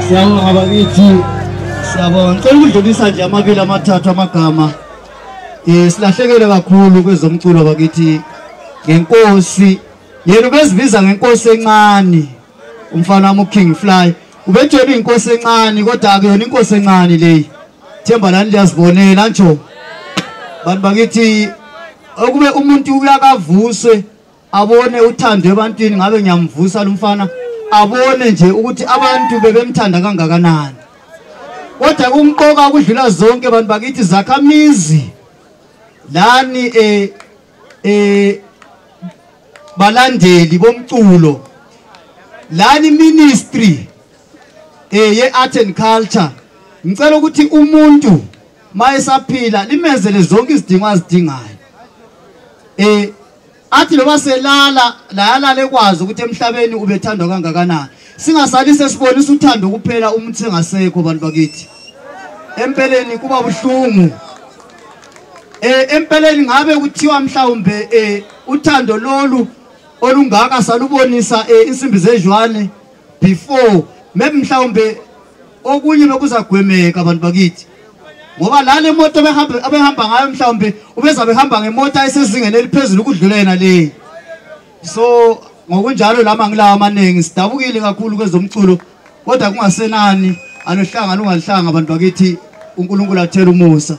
Siyabonga bakithi, siyabonga. Ngicela ukudlulisa nje amabili amathathu amagama. Silahlekele kakhulu kwezomculo bakithi ngenkosi. Yena ubezibiza ngenkosi encane. Umfana wami uKing Fly. Ubetshela inkosi encane kodwa akuyona inkosi encane leyi. Themba lani liyasibonela njo. Bantu bakithi okube umuntu uyakavuswe abone uthando ebantwini ngabe ngiyamvusa lo mfana. Abone nje ukuthi abantu bebemthanda kangakanani. Kodwa kumqoka kudlula zonke abantu bakithi zakhamizi lani balandeli bomculo lani ministry ye art and culture. Ngicela ukuthi umuntu mayesaphila limenzele zonke izidingo azidingayo. Athi loba selala la lekwazi ukuthi emhlabeni ubethandwa kangakanani. Singasali sesibonisa uthando kuphela umuntu engasekho bantu bakithi. Empeleni kuba buhlungu. Empeleni ngabe kuthiwa mhlawumbe uthando lolu olungaka salubonisa insimbi zejwane before maybe mhlawumbe okunye bekuzagwemeka abantu bakithi. Ngoba la le moto abehamba ngayo mhlawumbe ubeza behamba ngemoto ayisezingeni eliphezulu ukudlulena le. So ngokunjalo lama ngilawa amaningi sidabukile kakhulu kwezomculo kodwa kungasenani anohlanga lungalihlanga abantu bakithi uNkulunkulu athela umusa.